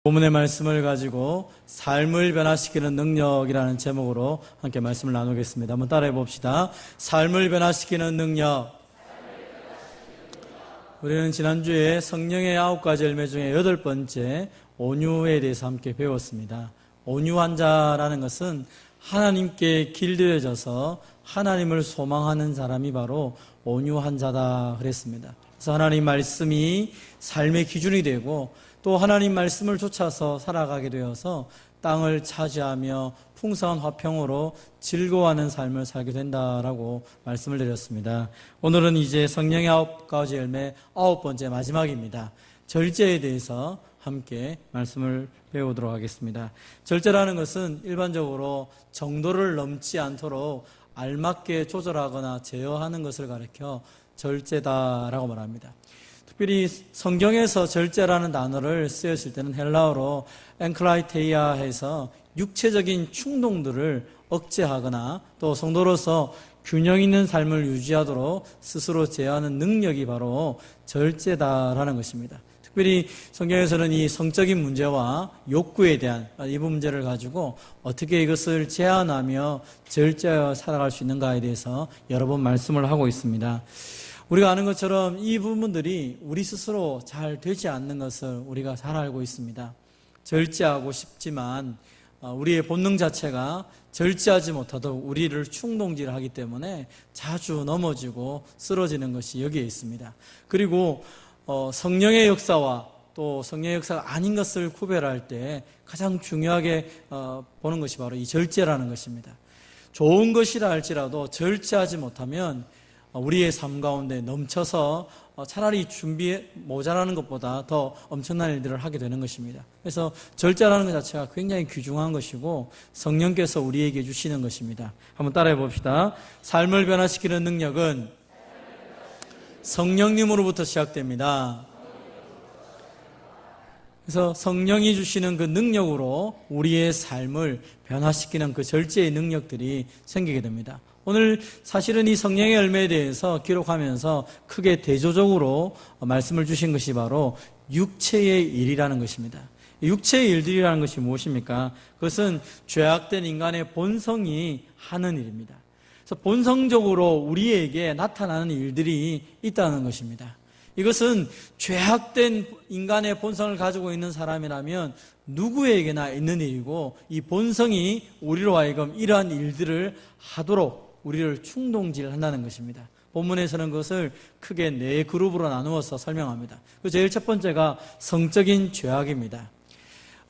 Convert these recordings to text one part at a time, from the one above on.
본문의 말씀을 가지고 삶을 변화시키는 능력이라는 제목으로 함께 말씀을 나누겠습니다. 한번 따라해 봅시다. 삶을 변화시키는 능력. 우리는 지난주에 성령의 9가지 열매 중에 8번째 온유에 대해서 함께 배웠습니다. 온유한 자라는 것은 하나님께 길들여져서 하나님을 소망하는 사람이 바로 온유한 자다 그랬습니다. 그래서 하나님 말씀이 삶의 기준이 되고 또 하나님 말씀을 쫓아서 살아가게 되어서 땅을 차지하며 풍성한 화평으로 즐거워하는 삶을 살게 된다라고 말씀을 드렸습니다. 오늘은 이제 성령의 9가지 열매 9번째 마지막입니다. 절제에 대해서 함께 말씀을 배우도록 하겠습니다. 절제라는 것은 일반적으로 정도를 넘지 않도록 알맞게 조절하거나 제어하는 것을 가리켜 절제다라고 말합니다. 특별히 성경에서 절제라는 단어를 쓰였을 때는 헬라어로 엔클라이테이아 해서 육체적인 충동들을 억제하거나 또 성도로서 균형 있는 삶을 유지하도록 스스로 제어하는 능력이 바로 절제다라는 것입니다. 특별히 성경에서는 이 성적인 문제와 욕구에 대한 이 문제를 가지고 어떻게 이것을 제한하며 절제하여 살아갈 수 있는가에 대해서 여러 번 말씀을 하고 있습니다. 우리가 아는 것처럼 이 부분들이 우리 스스로 잘 되지 않는 것을 우리가 잘 알고 있습니다. 절제하고 싶지만 우리의 본능 자체가 절제하지 못하도록 우리를 충동질하기 때문에 자주 넘어지고 쓰러지는 것이 여기에 있습니다. 그리고 성령의 역사와 또 성령의 역사가 아닌 것을 구별할 때 가장 중요하게 보는 것이 바로 이 절제라는 것입니다. 좋은 것이라 할지라도 절제하지 못하면 우리의 삶 가운데 넘쳐서 차라리 모자라는 것보다 더 엄청난 일들을 하게 되는 것입니다. 그래서 절제라는 것 자체가 굉장히 귀중한 것이고 성령께서 우리에게 주시는 것입니다. 한번 따라해 봅시다. 삶을 변화시키는 능력은 성령님으로부터 시작됩니다. 그래서 성령이 주시는 그 능력으로 우리의 삶을 변화시키는 그 절제의 능력들이 생기게 됩니다. 오늘 사실은 이 성령의 열매에 대해서 기록하면서 크게 대조적으로 말씀을 주신 것이 바로 육체의 일이라는 것입니다. 육체의 일들이라는 것이 무엇입니까? 그것은 죄악된 인간의 본성이 하는 일입니다. 그래서 본성적으로 우리에게 나타나는 일들이 있다는 것입니다. 이것은 죄악된 인간의 본성을 가지고 있는 사람이라면 누구에게나 있는 일이고 이 본성이 우리로 하여금 이러한 일들을 하도록 우리를 충동질한다는 것입니다. 본문에서는 그것을 크게 4그룹으로 나누어서 설명합니다. 제일 첫 번째가 성적인 죄악입니다.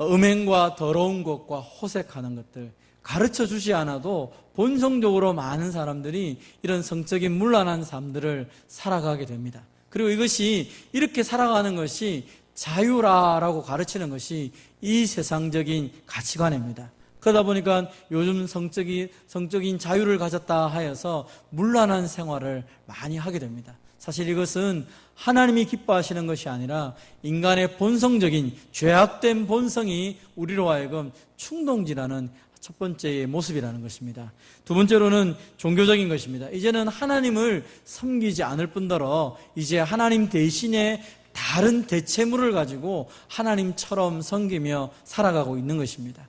음행과 더러운 것과 호색하는 것들, 가르쳐 주지 않아도 본성적으로 많은 사람들이 이런 성적인 문란한 삶들을 살아가게 됩니다. 그리고 이것이 이렇게 살아가는 것이 자유라라고 가르치는 것이 이 세상적인 가치관입니다. 그러다 보니까 요즘 성적인 자유를 가졌다 하여서 문란한 생활을 많이 하게 됩니다. 사실 이것은 하나님이 기뻐하시는 것이 아니라 인간의 본성적인 죄악된 본성이 우리로 하여금 충동질하는 첫 번째의 모습이라는 것입니다. 두 번째로는 종교적인 것입니다. 이제는 하나님을 섬기지 않을 뿐더러 이제 하나님 대신에 다른 대체물을 가지고 하나님처럼 섬기며 살아가고 있는 것입니다.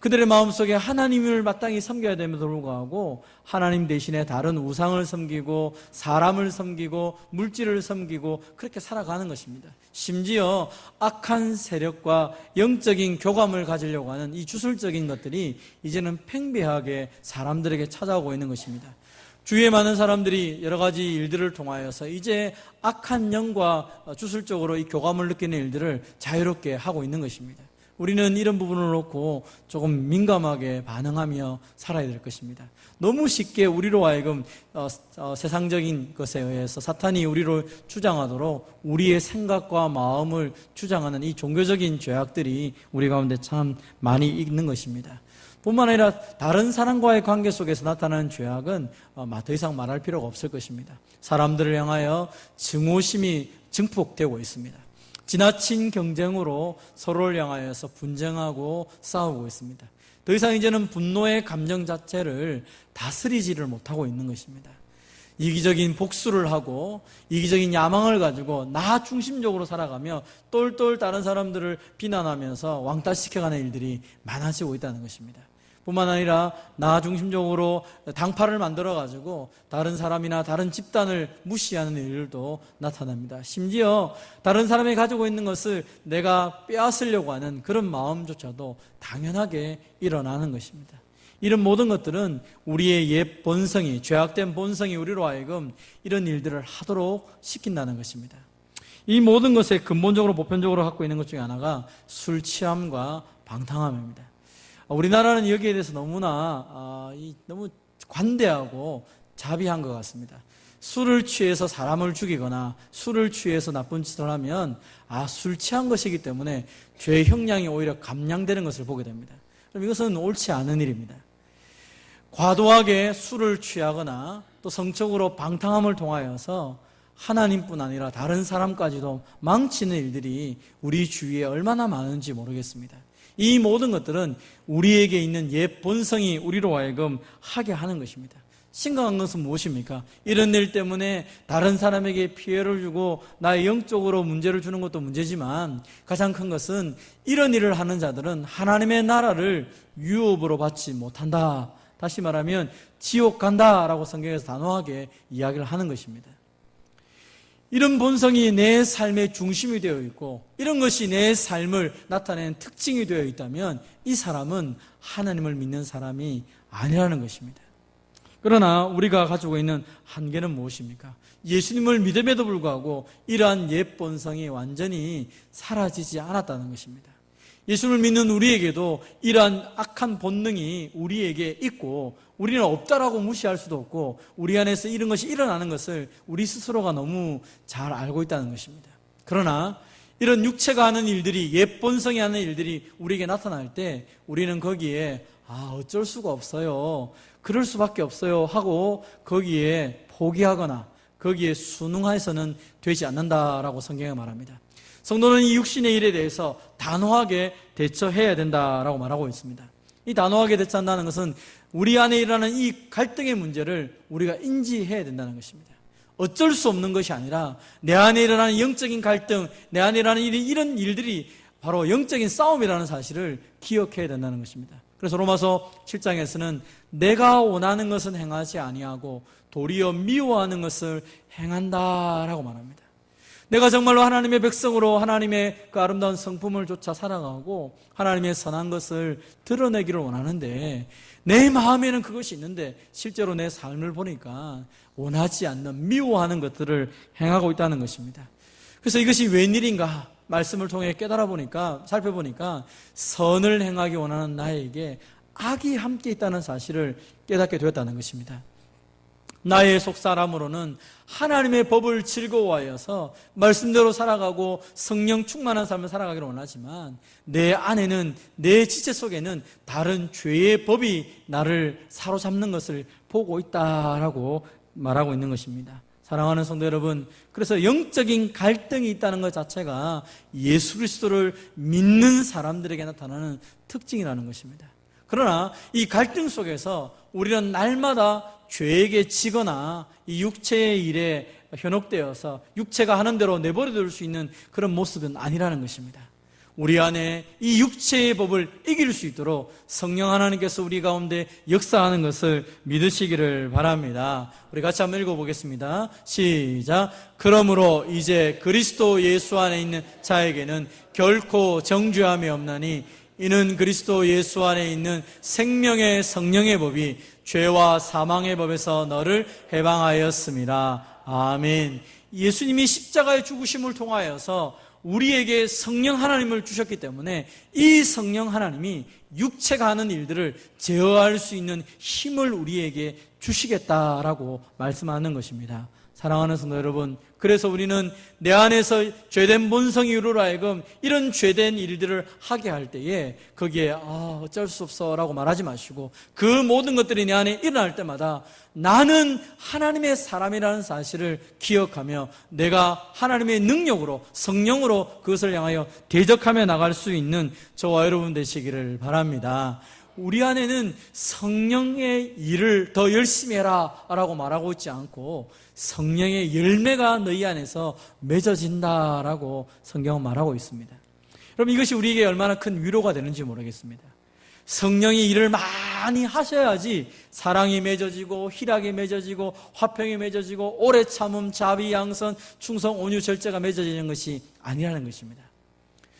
그들의 마음속에 하나님을 마땅히 섬겨야 됨에도 불구하고 하나님 대신에 다른 우상을 섬기고 사람을 섬기고 물질을 섬기고 그렇게 살아가는 것입니다. 심지어 악한 세력과 영적인 교감을 가지려고 하는 이 주술적인 것들이 이제는 팽배하게 사람들에게 찾아오고 있는 것입니다. 주위에 많은 사람들이 여러 가지 일들을 통하여서 이제 악한 영과 주술적으로 이 교감을 느끼는 일들을 자유롭게 하고 있는 것입니다. 우리는 이런 부분을 놓고 조금 민감하게 반응하며 살아야 될 것입니다. 너무 쉽게 우리로 하여금 세상적인 것에 의해서 사탄이 우리로 주장하도록 우리의 생각과 마음을 주장하는 이 종교적인 죄악들이 우리 가운데 참 많이 있는 것입니다. 뿐만 아니라 다른 사람과의 관계 속에서 나타나는 죄악은 더 이상 말할 필요가 없을 것입니다. 사람들을 향하여 증오심이 증폭되고 있습니다. 지나친 경쟁으로 서로를 향하여서 분쟁하고 싸우고 있습니다. 더 이상 이제는 분노의 감정 자체를 다스리지를 못하고 있는 것입니다. 이기적인 복수를 하고 이기적인 야망을 가지고 나 중심적으로 살아가며 똘똘 다른 사람들을 비난하면서 왕따시켜가는 일들이 많아지고 있다는 것입니다. 뿐만 아니라 나 중심적으로 당파를 만들어가지고 다른 사람이나 다른 집단을 무시하는 일들도 나타납니다. 심지어 다른 사람이 가지고 있는 것을 내가 빼앗으려고 하는 그런 마음조차도 당연하게 일어나는 것입니다. 이런 모든 것들은 우리의 옛 본성이, 죄악된 본성이 우리로 하여금 이런 일들을 하도록 시킨다는 것입니다. 이 모든 것의 근본적으로 보편적으로 갖고 있는 것 중에 하나가 술 취함과 방탕함입니다. 우리나라는 여기에 대해서 너무나 너무 관대하고 자비한 것 같습니다. 술을 취해서 사람을 죽이거나 술을 취해서 나쁜 짓을 하면 술 취한 것이기 때문에 죄의 형량이 오히려 감량되는 것을 보게 됩니다. 그럼 이것은 옳지 않은 일입니다. 과도하게 술을 취하거나 또 성적으로 방탕함을 통하여서 하나님뿐 아니라 다른 사람까지도 망치는 일들이 우리 주위에 얼마나 많은지 모르겠습니다. 이 모든 것들은 우리에게 있는 옛 본성이 우리로 하여금 하게 하는 것입니다. 심각한 것은 무엇입니까? 이런 일 때문에 다른 사람에게 피해를 주고 나의 영적으로 문제를 주는 것도 문제지만 가장 큰 것은 이런 일을 하는 자들은 하나님의 나라를 유업으로 받지 못한다. 다시 말하면 지옥 간다라고 성경에서 단호하게 이야기를 하는 것입니다. 이런 본성이 내 삶의 중심이 되어 있고 이런 것이 내 삶을 나타내는 특징이 되어 있다면 이 사람은 하나님을 믿는 사람이 아니라는 것입니다. 그러나 우리가 가지고 있는 한계는 무엇입니까? 예수님을 믿음에도 불구하고 이러한 옛 본성이 완전히 사라지지 않았다는 것입니다. 예수를 믿는 우리에게도 이러한 악한 본능이 우리에게 있고 우리는 없다라고 무시할 수도 없고 우리 안에서 이런 것이 일어나는 것을 우리 스스로가 너무 잘 알고 있다는 것입니다. 그러나 이런 육체가 하는 일들이, 옛 본성이 하는 일들이 우리에게 나타날 때 우리는 거기에 어쩔 수가 없어요, 그럴 수밖에 없어요 하고 거기에 포기하거나 거기에 순응해서는 되지 않는다라고 성경이 말합니다. 성도는 이 육신의 일에 대해서 단호하게 대처해야 된다라고 말하고 있습니다. 이 단호하게 대처한다는 것은 우리 안에 일어나는 이 갈등의 문제를 우리가 인지해야 된다는 것입니다. 어쩔 수 없는 것이 아니라 내 안에 일어나는 영적인 갈등, 내 안에 일어나는 이런 일들이 바로 영적인 싸움이라는 사실을 기억해야 된다는 것입니다. 그래서 로마서 7장에서는 내가 원하는 것은 행하지 아니하고 도리어 미워하는 것을 행한다라고 말합니다. 내가 정말로 하나님의 백성으로 하나님의 그 아름다운 성품을 쫓아 살아가고 하나님의 선한 것을 드러내기를 원하는데 내 마음에는 그것이 있는데 실제로 내 삶을 보니까 원하지 않는, 미워하는 것들을 행하고 있다는 것입니다. 그래서 이것이 웬일인가 말씀을 통해 깨달아 보니까, 살펴보니까 선을 행하기 원하는 나에게 악이 함께 있다는 사실을 깨닫게 되었다는 것입니다. 나의 속사람으로는 하나님의 법을 즐거워하여서 말씀대로 살아가고 성령 충만한 삶을 살아가기를 원하지만 내 안에는, 내 지체 속에는 다른 죄의 법이 나를 사로잡는 것을 보고 있다라고 말하고 있는 것입니다. 사랑하는 성도 여러분, 그래서 영적인 갈등이 있다는 것 자체가 예수 그리스도를 믿는 사람들에게 나타나는 특징이라는 것입니다. 그러나 이 갈등 속에서 우리는 날마다 죄에게 지거나 이 육체의 일에 현혹되어서 육체가 하는 대로 내버려둘 수 있는 그런 모습은 아니라는 것입니다. 우리 안에 이 육체의 법을 이길 수 있도록 성령 하나님께서 우리 가운데 역사하는 것을 믿으시기를 바랍니다. 우리 같이 한번 읽어보겠습니다. 시작. 그러므로 이제 그리스도 예수 안에 있는 자에게는 결코 정죄함이 없나니 이는 그리스도 예수 안에 있는 생명의 성령의 법이 죄와 사망의 법에서 너를 해방하였습니다. 아멘. 예수님이 십자가의 죽으심을 통하여서 우리에게 성령 하나님을 주셨기 때문에 이 성령 하나님이 육체가 하는 일들을 제어할 수 있는 힘을 우리에게 주시겠다라고 말씀하는 것입니다. 사랑하는 성도 여러분, 그래서 우리는 내 안에서 죄된 본성이 우리로 하여금 이런 죄된 일들을 하게 할 때에 거기에 어쩔 수 없어 라고 말하지 마시고 그 모든 것들이 내 안에 일어날 때마다 나는 하나님의 사람이라는 사실을 기억하며 내가 하나님의 능력으로, 성령으로 그것을 향하여 대적하며 나갈 수 있는 저와 여러분 되시기를 바랍니다. 우리 안에는 성령의 일을 더 열심히 해라 라고 말하고 있지 않고 성령의 열매가 너희 안에서 맺어진다라고 성경은 말하고 있습니다. 여러분, 이것이 우리에게 얼마나 큰 위로가 되는지 모르겠습니다. 성령의 일을 많이 하셔야지 사랑이 맺어지고 희락이 맺어지고 화평이 맺어지고 오래 참음, 자비, 양선, 충성, 온유, 절제가 맺어지는 것이 아니라는 것입니다.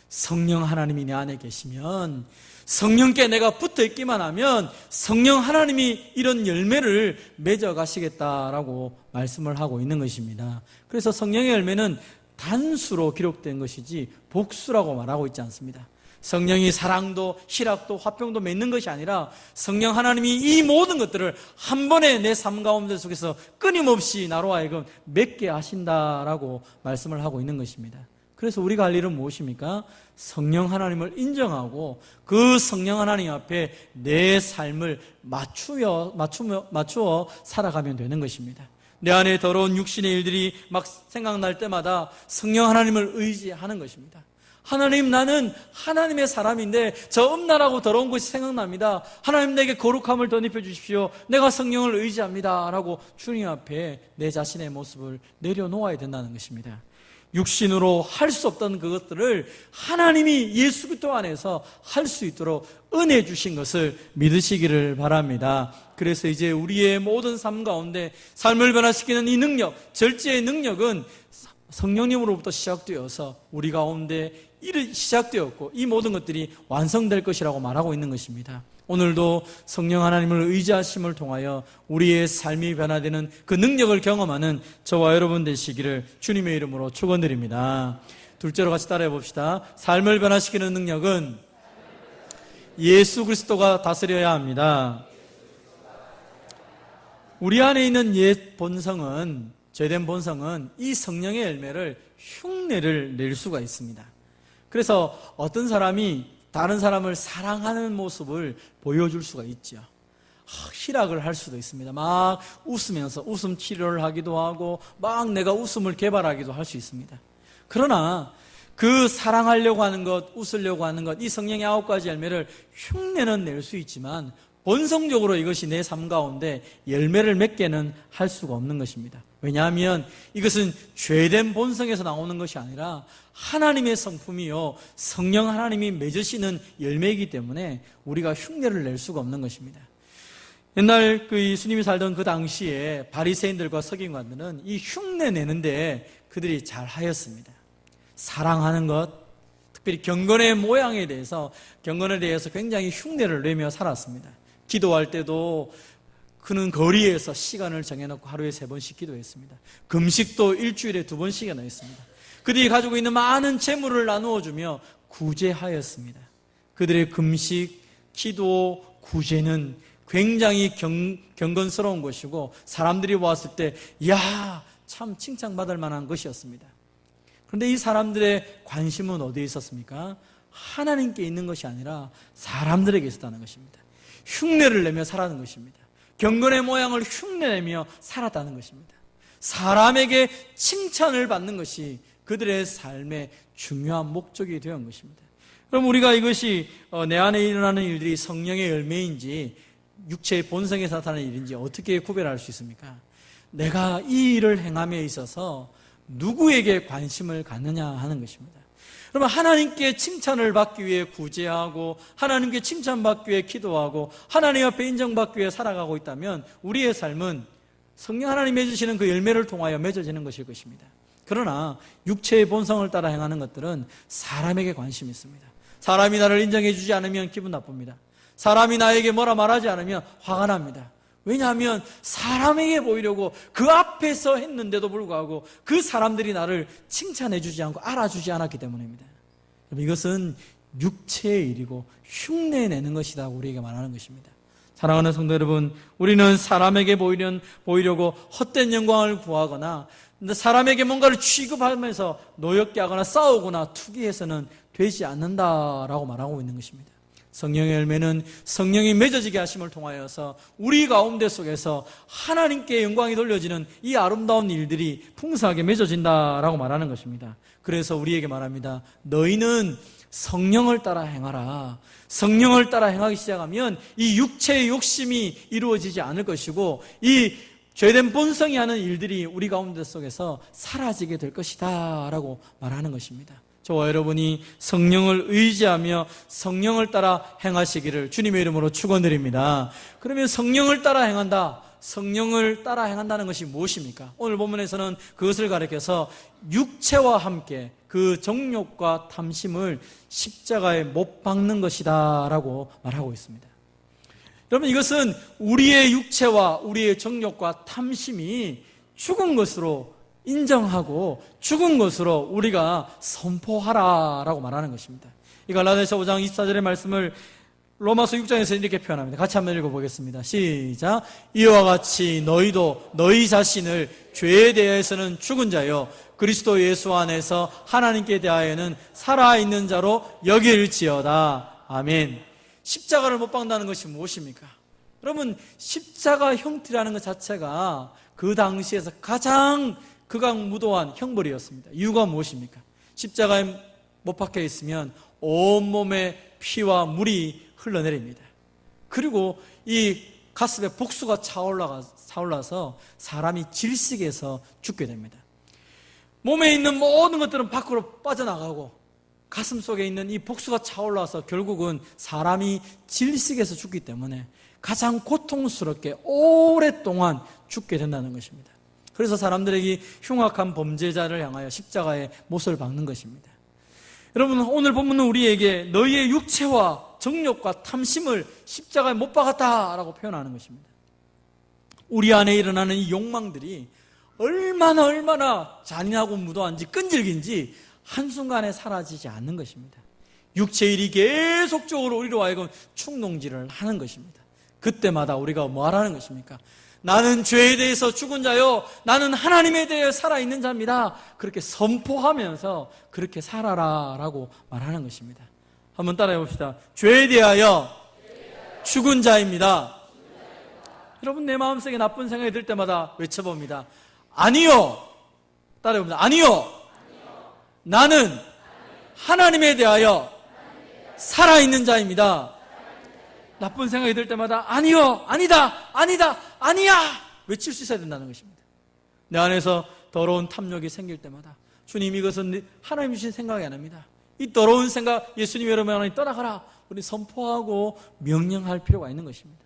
성령 하나님이 내 안에 계시면, 성령께 내가 붙어 있기만 하면 성령 하나님이 이런 열매를 맺어 가시겠다라고 말씀을 하고 있는 것입니다. 그래서 성령의 열매는 단수로 기록된 것이지 복수라고 말하고 있지 않습니다. 성령이 사랑도 희락도 화평도 맺는 것이 아니라 성령 하나님이 이 모든 것들을 한 번에 내 삶 가운데 속에서 끊임없이 나로 하여금 맺게 하신다라고 말씀을 하고 있는 것입니다. 그래서 우리가 할 일은 무엇입니까? 성령 하나님을 인정하고 그 성령 하나님 앞에 내 삶을 맞추어 살아가면 되는 것입니다. 내 안에 더러운 육신의 일들이 막 생각날 때마다 성령 하나님을 의지하는 것입니다. 하나님, 나는 하나님의 사람인데 저 음란하고 더러운 것이 생각납니다. 하나님, 내게 거룩함을 덧입혀 주십시오. 내가 성령을 의지합니다 라고 주님 앞에 내 자신의 모습을 내려놓아야 된다는 것입니다. 육신으로 할 수 없던 그것들을 하나님이 예수 그리스도 안에서 할 수 있도록 은혜 주신 것을 믿으시기를 바랍니다. 그래서 이제 우리의 모든 삶 가운데 삶을 변화시키는 이 능력, 절제의 능력은 성령님으로부터 시작되어서 우리 가운데 시작되었고 이 모든 것들이 완성될 것이라고 말하고 있는 것입니다. 오늘도 성령 하나님을 의지하심을 통하여 우리의 삶이 변화되는 그 능력을 경험하는 저와 여러분 되시기를 주님의 이름으로 축원드립니다. 둘째로 같이 따라해 봅시다. 삶을 변화시키는 능력은 예수 그리스도가 다스려야 합니다. 우리 안에 있는 옛 본성은, 죄된 본성은 이 성령의 열매를 흉내를 낼 수가 있습니다. 그래서 어떤 사람이 다른 사람을 사랑하는 모습을 보여줄 수가 있죠. 희락을 할 수도 있습니다. 막 웃으면서 웃음 치료를 하기도 하고 막 내가 웃음을 개발하기도 할 수 있습니다. 그러나 그 사랑하려고 하는 것, 웃으려고 하는 것, 이 성령의 9가지 열매를 흉내는 낼 수 있지만 본성적으로 이것이 내 삶 가운데 열매를 맺게는 할 수가 없는 것입니다. 왜냐하면 이것은 죄된 본성에서 나오는 것이 아니라 하나님의 성품이요, 성령 하나님이 맺으시는 열매이기 때문에 우리가 흉내를 낼 수가 없는 것입니다. 옛날 예수님이 살던 그 당시에 바리새인들과 서기관들은 이 흉내 내는데 그들이 잘 하였습니다. 사랑하는 것, 특별히 경건의 모양에 대해서, 경건에 대해서 굉장히 흉내를 내며 살았습니다. 기도할 때도 그는 거리에서 시간을 정해놓고 하루에 3번씩 기도했습니다. 금식도 일주일에 2번씩이나 했습니다. 그들이 가지고 있는 많은 재물을 나누어주며 구제하였습니다. 그들의 금식, 기도, 구제는 굉장히 경건스러운 것이고 사람들이 보았을 때 야, 참 칭찬받을 만한 것이었습니다. 그런데 이 사람들의 관심은 어디에 있었습니까? 하나님께 있는 것이 아니라 사람들에게 있었다는 것입니다. 흉내를 내며 살아가는 것입니다. 경건의 모양을 흉내내며 살았다는 것입니다. 사람에게 칭찬을 받는 것이 그들의 삶의 중요한 목적이 되어 온 것입니다. 그럼 우리가 이것이 내 안에 일어나는 일들이 성령의 열매인지 육체의 본성에 나타나는 일인지 어떻게 구별할 수 있습니까? 내가 이 일을 행함에 있어서 누구에게 관심을 갖느냐 하는 것입니다. 그러면 하나님께 칭찬을 받기 위해 구제하고 하나님께 칭찬받기 위해 기도하고 하나님 앞에 인정받기 위해 살아가고 있다면 우리의 삶은 성령 하나님이 해주시는 그 열매를 통하여 맺어지는 것일 것입니다. 그러나 육체의 본성을 따라 행하는 것들은 사람에게 관심이 있습니다. 사람이 나를 인정해 주지 않으면 기분 나쁩니다. 사람이 나에게 뭐라 말하지 않으면 화가 납니다. 왜냐하면 사람에게 보이려고 그 앞에서 했는데도 불구하고 그 사람들이 나를 칭찬해 주지 않고 알아주지 않았기 때문입니다. 이것은 육체의 일이고 흉내내는 것이다 우리에게 말하는 것입니다. 사랑하는 성도 여러분, 우리는 사람에게 보이려고 헛된 영광을 구하거나 사람에게 뭔가를 취급하면서 노엽게 하거나 싸우거나 투기해서는 되지 않는다라고 말하고 있는 것입니다. 성령의 열매는 성령이 맺어지게 하심을 통하여서 우리 가운데 속에서 하나님께 영광이 돌려지는 이 아름다운 일들이 풍성하게 맺어진다라고 말하는 것입니다. 그래서 우리에게 말합니다. 너희는 성령을 따라 행하라. 성령을 따라 행하기 시작하면 이 육체의 욕심이 이루어지지 않을 것이고 이 죄된 본성이 하는 일들이 우리 가운데 속에서 사라지게 될 것이다 라고 말하는 것입니다. 저와 여러분이 성령을 의지하며 성령을 따라 행하시기를 주님의 이름으로 축원드립니다. 그러면 성령을 따라 행한다. 성령을 따라 행한다는 것이 무엇입니까? 오늘 본문에서는 그것을 가리켜서 육체와 함께 그 정욕과 탐심을 십자가에 못 박는 것이다 라고 말하고 있습니다. 여러분, 이것은 우리의 육체와 우리의 정욕과 탐심이 죽은 것으로 인정하고 죽은 것으로 우리가 선포하라라고 말하는 것입니다. 이 갈라디아서 5장 24절의 말씀을 로마서 6장에서 이렇게 표현합니다. 같이 한번 읽어보겠습니다. 시작. 이와 같이 너희도 너희 자신을 죄에 대해서는 죽은 자요 그리스도 예수 안에서 하나님께 대하여는 살아있는 자로 여길지어다. 아멘. 십자가를 못 박는다는 것이 무엇입니까? 여러분, 십자가 형태라는 것 자체가 그 당시에서 가장 극악무도한 형벌이었습니다. 이유가 무엇입니까? 십자가에 못 박혀 있으면 온몸에 피와 물이 흘러내립니다. 그리고 이 가슴에 복수가 차올라서 사람이 질식해서 죽게 됩니다. 몸에 있는 모든 것들은 밖으로 빠져나가고 가슴 속에 있는 이 복수가 차올라서 결국은 사람이 질식해서 죽기 때문에 가장 고통스럽게 오랫동안 죽게 된다는 것입니다. 그래서 사람들에게 흉악한 범죄자를 향하여 십자가에 못을 박는 것입니다. 여러분, 오늘 본문은 우리에게 너희의 육체와 정욕과 탐심을 십자가에 못 박았다라고 표현하는 것입니다. 우리 안에 일어나는 이 욕망들이 얼마나 잔인하고 무도한지 끈질긴지 한순간에 사라지지 않는 것입니다. 육체의 일이 계속적으로 우리로 하여금 충동질을 하는 것입니다. 그때마다 우리가 뭐 하라는 것입니까? 나는 죄에 대해서 죽은 자요 나는 하나님에 대해 살아있는 자입니다. 그렇게 선포하면서 그렇게 살아라 라고 말하는 것입니다. 한번 따라해 봅시다. 죄에 대하여 죽은 자입니다. 여러분, 내 마음속에 나쁜 생각이 들 때마다 외쳐봅니다. 아니요. 따라해 봅니다. 아니요. 나는 하나님에 대하여 살아있는 자입니다. 나쁜 생각이 들 때마다 아니요, 아니다, 아니야 외칠 수 있어야 된다는 것입니다. 내 안에서 더러운 탐욕이 생길 때마다 주님, 이것은 하나님 주신 생각이 아닙니다. 이 더러운 생각 예수님이 여러분이 떠나가라 우리 선포하고 명령할 필요가 있는 것입니다.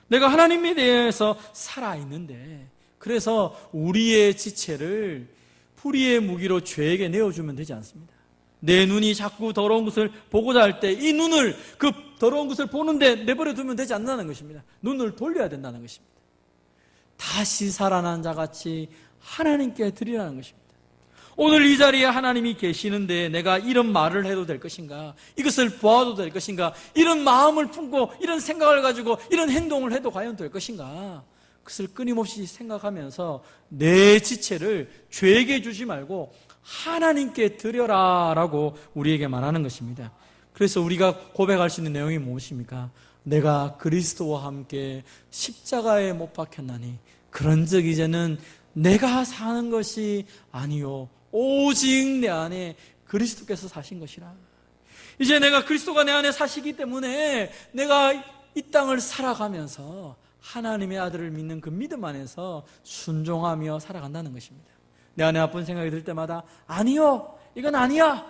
내가 하나님에 대해서 살아있는데 그래서 우리의 지체를 불의의 무기로 죄에게 내어주면 되지 않습니다. 내 눈이 자꾸 더러운 것을 보고자 할 때 이 눈을 그 더러운 것을 보는데 내버려 두면 되지 않는다는 것입니다. 눈을 돌려야 된다는 것입니다. 다시 살아난 자같이 하나님께 드리라는 것입니다. 오늘 이 자리에 하나님이 계시는데 내가 이런 말을 해도 될 것인가? 이것을 보아도 될 것인가? 이런 마음을 품고 이런 생각을 가지고 이런 행동을 해도 과연 될 것인가? 그것을 끊임없이 생각하면서 내 지체를 죄에게 주지 말고 하나님께 드려라 라고 우리에게 말하는 것입니다. 그래서 우리가 고백할 수 있는 내용이 무엇입니까? 내가 그리스도와 함께 십자가에 못 박혔나니 그런즉 이제는 내가 사는 것이 아니요 오직 내 안에 그리스도께서 사신 것이라. 이제 내가 그리스도가 내 안에 사시기 때문에 내가 이 땅을 살아가면서 하나님의 아들을 믿는 그 믿음 안에서 순종하며 살아간다는 것입니다. 내 안에 나쁜 생각이 들 때마다 아니요, 이건 아니야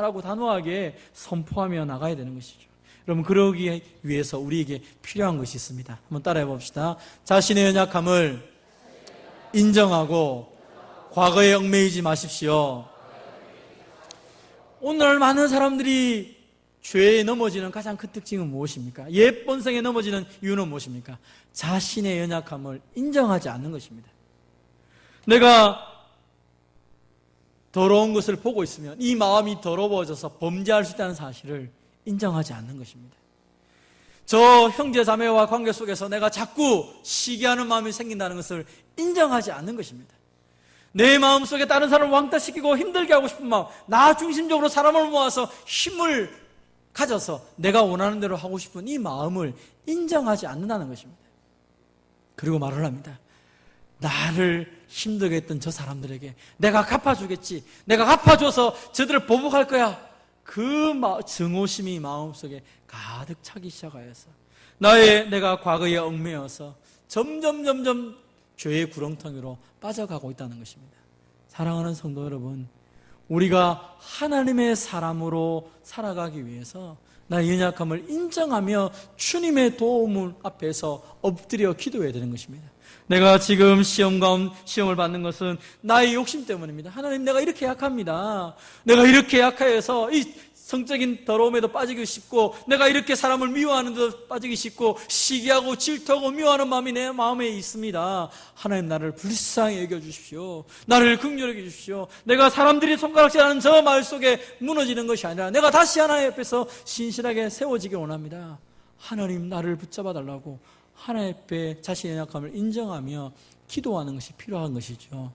라고 단호하게 선포하며 나가야 되는 것이죠. 여러분, 그러기 위해서 우리에게 필요한 것이 있습니다. 한번 따라해 봅시다. 자신의 연약함을 인정하고 과거에 얽매이지 마십시오. 오늘 많은 사람들이 죄에 넘어지는 가장 큰 특징은 무엇입니까? 옛 본성에 넘어지는 이유는 무엇입니까? 자신의 연약함을 인정하지 않는 것입니다. 내가 더러운 것을 보고 있으면 이 마음이 더러워져서 범죄할 수 있다는 사실을 인정하지 않는 것입니다. 저 형제 자매와 관계 속에서 내가 자꾸 시기하는 마음이 생긴다는 것을 인정하지 않는 것입니다. 내 마음속에 다른 사람을 왕따시키고 힘들게 하고 싶은 마음, 나 중심적으로 사람을 모아서 힘을 가져서 내가 원하는 대로 하고 싶은 이 마음을 인정하지 않는다는 것입니다. 그리고 말을 합니다. 나를 힘들게 했던 저 사람들에게 내가 갚아주겠지, 내가 갚아줘서 저들을 보복할 거야, 그 증오심이 마음속에 가득 차기 시작하여서 내가 과거에 얽매여서 점점 죄의 구렁텅이로 빠져가고 있다는 것입니다. 사랑하는 성도 여러분, 우리가 하나님의 사람으로 살아가기 위해서 나의 연약함을 인정하며 주님의 도움을 앞에서 엎드려 기도해야 되는 것입니다. 내가 지금 시험을 받는 것은 나의 욕심 때문입니다. 하나님, 내가 이렇게 약합니다. 내가 이렇게 약해서 이 성적인 더러움에도 빠지기 쉽고, 내가 이렇게 사람을 미워하는 데도 빠지기 쉽고, 시기하고 질투하고 미워하는 마음이 내 마음에 있습니다. 하나님, 나를 불쌍히 여겨주십시오. 나를 긍휼히 여겨주십시오. 내가 사람들이 손가락질하는 저 말 속에 무너지는 것이 아니라 내가 다시 하나님 앞에서 신실하게 세워지기 원합니다. 하나님, 나를 붙잡아 달라고 하나님 앞에 자신의 약함을 인정하며 기도하는 것이 필요한 것이죠.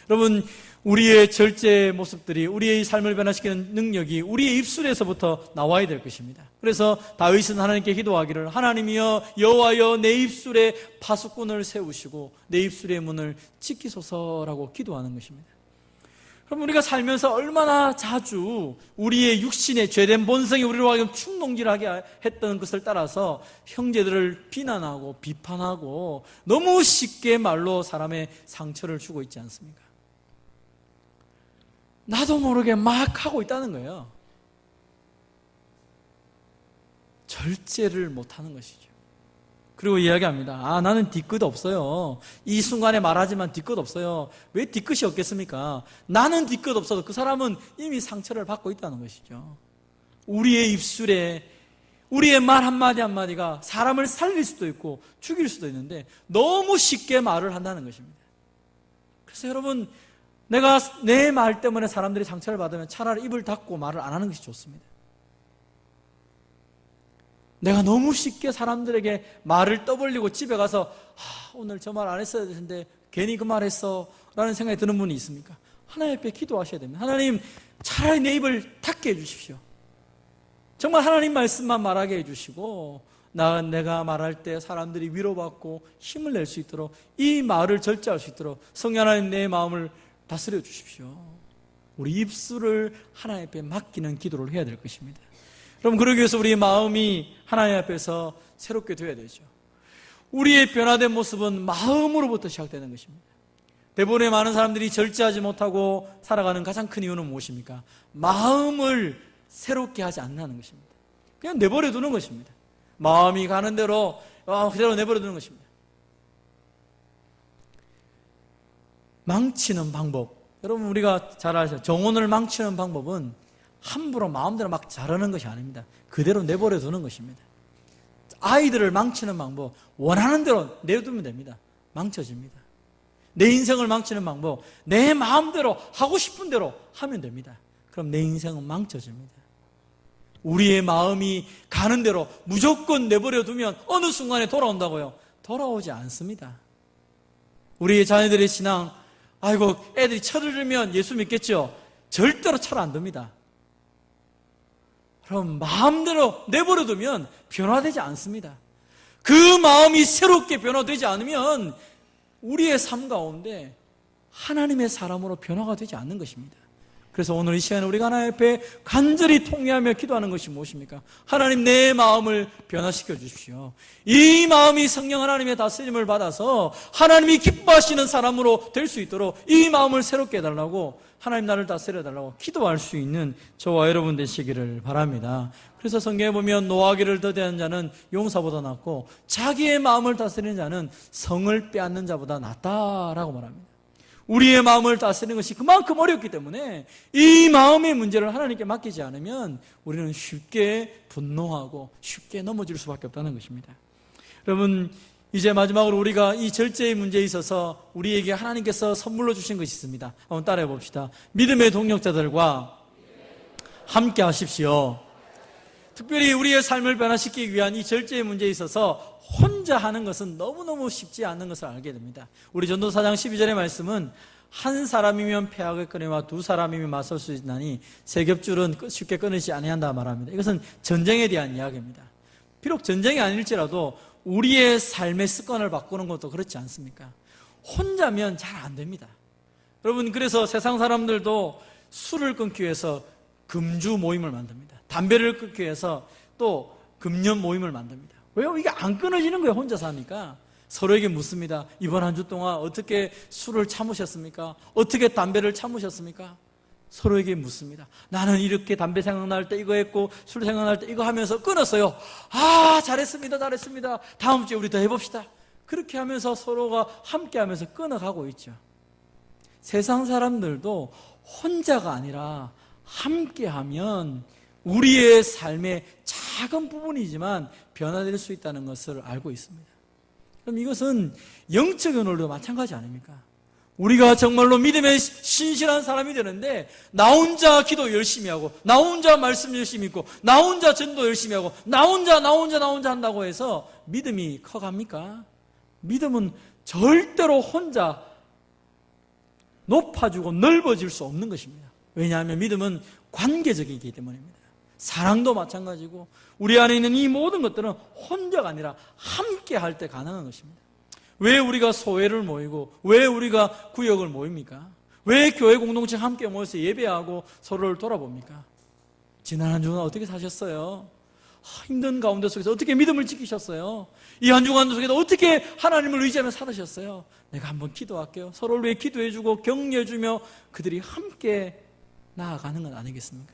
여러분, 우리의 절제의 모습들이, 우리의 삶을 변화시키는 능력이 우리의 입술에서부터 나와야 될 것입니다. 그래서 다윗은 하나님께 기도하기를, 하나님이여, 여호와여, 내 입술에 파수꾼을 세우시고 내 입술의 문을 지키소서라고 기도하는 것입니다. 그럼 우리가 살면서 얼마나 자주 우리의 육신의 죄된 본성이 우리로 하여금 충동질하게 했던 것을 따라서 형제들을 비난하고 비판하고 너무 쉽게 말로 사람의 상처를 주고 있지 않습니까? 나도 모르게 막 하고 있다는 거예요. 절제를 못하는 것이죠. 그리고 이야기합니다. 나는 뒤끝 없어요. 이 순간에 말하지만 뒤끝 없어요. 왜 뒤끝이 없겠습니까? 나는 뒤끝 없어도 그 사람은 이미 상처를 받고 있다는 것이죠. 우리의 입술에 우리의 말 한마디 한마디가 사람을 살릴 수도 있고 죽일 수도 있는데 너무 쉽게 말을 한다는 것입니다. 그래서 여러분, 내가 내 말 때문에 사람들이 상처를 받으면 차라리 입을 닫고 말을 안 하는 것이 좋습니다. 내가 너무 쉽게 사람들에게 말을 떠벌리고 집에 가서 오늘 저 말 안 했어야 되는데 괜히 그 말 했어 라는 생각이 드는 분이 있습니까? 하나님 앞에 기도하셔야 됩니다. 하나님, 차라리 내 입을 닫게 해주십시오. 정말 하나님 말씀만 말하게 해주시고 내가 말할 때 사람들이 위로받고 힘을 낼 수 있도록, 이 말을 절제할 수 있도록 성령 하나님, 내 마음을 다스려 주십시오. 우리 입술을 하나님 앞에 맡기는 기도를 해야 될 것입니다. 그럼 그러기 위해서 우리의 마음이 하나님 앞에서 새롭게 되어야 되죠. 우리의 변화된 모습은 마음으로부터 시작되는 것입니다. 대부분의 많은 사람들이 절제하지 못하고 살아가는 가장 큰 이유는 무엇입니까? 마음을 새롭게 하지 않는 것입니다. 그냥 내버려 두는 것입니다. 마음이 가는 대로 그대로 내버려 두는 것입니다. 망치는 방법, 여러분 우리가 잘 아시죠? 정혼을 망치는 방법은 함부로 마음대로 막 자르는 것이 아닙니다. 그대로 내버려 두는 것입니다. 아이들을 망치는 방법, 원하는 대로 내두면 됩니다. 망쳐집니다. 내 인생을 망치는 방법, 내 마음대로 하고 싶은 대로 하면 됩니다. 그럼 내 인생은 망쳐집니다. 우리의 마음이 가는 대로 무조건 내버려 두면 어느 순간에 돌아온다고요? 돌아오지 않습니다. 우리의 자녀들의 신앙, 아이고 애들이 철을 들면 예수 믿겠죠? 절대로 철 안 듭니다. 그럼 마음대로 내버려 두면 변화되지 않습니다. 그 마음이 새롭게 변화되지 않으면 우리의 삶 가운데 하나님의 사람으로 변화가 되지 않는 것입니다. 그래서 오늘 이 시간에 우리가 하나님 앞에 간절히 통회하며 기도하는 것이 무엇입니까? 하나님, 내 마음을 변화시켜 주십시오. 이 마음이 성령 하나님의 다스림을 받아서 하나님이 기뻐하시는 사람으로 될 수 있도록 이 마음을 새롭게 해달라고, 하나님 나를 다스려 달라고 기도할 수 있는 저와 여러분 되시기를 바랍니다. 그래서 성경에 보면 노하기를 더디하는 자는 용사보다 낫고 자기의 마음을 다스리는 자는 성을 빼앗는 자보다 낫다라고 말합니다. 우리의 마음을 다스리는 것이 그만큼 어렵기 때문에 이 마음의 문제를 하나님께 맡기지 않으면 우리는 쉽게 분노하고 쉽게 넘어질 수밖에 없다는 것입니다. 여러분, 이제 마지막으로 우리가 이 절제의 문제에 있어서 우리에게 하나님께서 선물로 주신 것이 있습니다. 한번 따라해 봅시다. 믿음의 동력자들과 함께 하십시오. 특별히 우리의 삶을 변화시키기 위한 이 절제의 문제에 있어서 혼자 하는 것은 너무너무 쉽지 않은 것을 알게 됩니다. 우리 전도서 4장 12절의 말씀은 한 사람이면 패하겠거니와 두 사람이면 맞설 수 있나니 세 겹줄은 쉽게 끊이지 아니한다 말합니다. 이것은 전쟁에 대한 이야기입니다. 비록 전쟁이 아닐지라도 우리의 삶의 습관을 바꾸는 것도 그렇지 않습니까? 혼자면 잘 안 됩니다. 여러분, 그래서 세상 사람들도 술을 끊기 위해서 금주 모임을 만듭니다. 담배를 끊기 위해서 또 금연 모임을 만듭니다. 왜요? 이게 안 끊어지는 거예요. 혼자 사니까. 서로에게 묻습니다. 이번 한 주 동안 어떻게 술을 참으셨습니까? 어떻게 담배를 참으셨습니까? 서로에게 묻습니다. 나는 이렇게 담배 생각날 때 이거 했고 술 생각날 때 이거 하면서 끊었어요. 아, 잘했습니다. 잘했습니다. 다음 주에 우리 더 해봅시다. 그렇게 하면서 서로가 함께 하면서 끊어가고 있죠. 세상 사람들도 혼자가 아니라 함께 하면 우리의 삶의 작은 부분이지만 변화될 수 있다는 것을 알고 있습니다. 그럼 이것은 영적인 논리도 마찬가지 아닙니까? 우리가 정말로 믿음에 신실한 사람이 되는데 나 혼자 기도 열심히 하고 나 혼자 말씀 열심히 읽고 나 혼자 전도 열심히 하고 나 혼자 한다고 해서 믿음이 커갑니까? 믿음은 절대로 혼자 높아지고 넓어질 수 없는 것입니다. 왜냐하면 믿음은 관계적이기 때문입니다. 사랑도 마찬가지고 우리 안에 있는 이 모든 것들은 혼자가 아니라 함께 할 때 가능한 것입니다. 왜 우리가 소회를 모이고 왜 우리가 구역을 모입니까? 왜 교회 공동체 함께 모여서 예배하고 서로를 돌아봅니까? 지난 한 주간 어떻게 사셨어요? 힘든 가운데 속에서 어떻게 믿음을 지키셨어요? 이 한 주간 속에서 어떻게 하나님을 의지하며 살으셨어요? 내가 한번 기도할게요. 서로를 위해 기도해주고 격려해주며 그들이 함께 나아가는 건 아니겠습니까?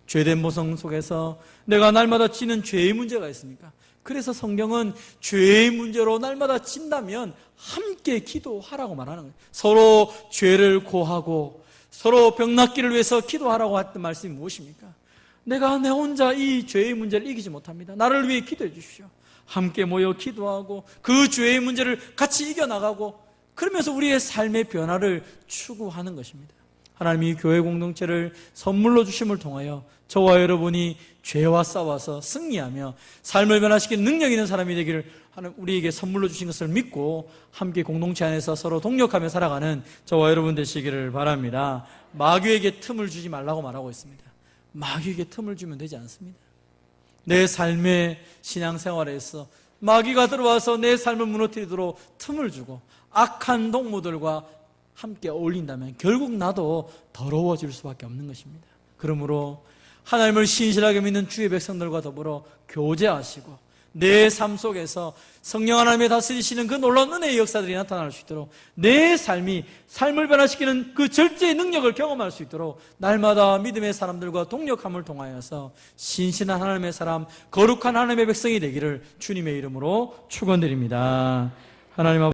죄된 모성 속에서 내가 날마다 지는 죄의 문제가 있습니까? 그래서 성경은 죄의 문제로 날마다 진다면 함께 기도하라고 말하는 거예요. 서로 죄를 고하고 서로 병낫기를 위해서 기도하라고 했던 말씀이 무엇입니까? 내가 내 혼자 이 죄의 문제를 이기지 못합니다. 나를 위해 기도해 주십시오. 함께 모여 기도하고 그 죄의 문제를 같이 이겨나가고 그러면서 우리의 삶의 변화를 추구하는 것입니다. 하나님이 교회 공동체를 선물로 주심을 통하여 저와 여러분이 죄와 싸워서 승리하며 삶을 변화시키는 능력 있는 사람이 되기를 우리에게 선물로 주신 것을 믿고 함께 공동체 안에서 서로 동력하며 살아가는 저와 여러분 되시기를 바랍니다. 마귀에게 틈을 주지 말라고 말하고 있습니다. 마귀에게 틈을 주면 되지 않습니다. 내 삶의 신앙생활에서 마귀가 들어와서 내 삶을 무너뜨리도록 틈을 주고 악한 동무들과 함께 어울린다면 결국 나도 더러워질 수밖에 없는 것입니다. 그러므로 하나님을 신실하게 믿는 주의 백성들과 더불어 교제하시고 내 삶 속에서 성령 하나님의 다스리시는 그 놀라운 은혜의 역사들이 나타날 수 있도록 내 삶이 삶을 변화시키는 그 절제의 능력을 경험할 수 있도록 날마다 믿음의 사람들과 동력함을 통하여서 신실한 하나님의 사람, 거룩한 하나님의 백성이 되기를 주님의 이름으로 축원드립니다. 하나님 아버지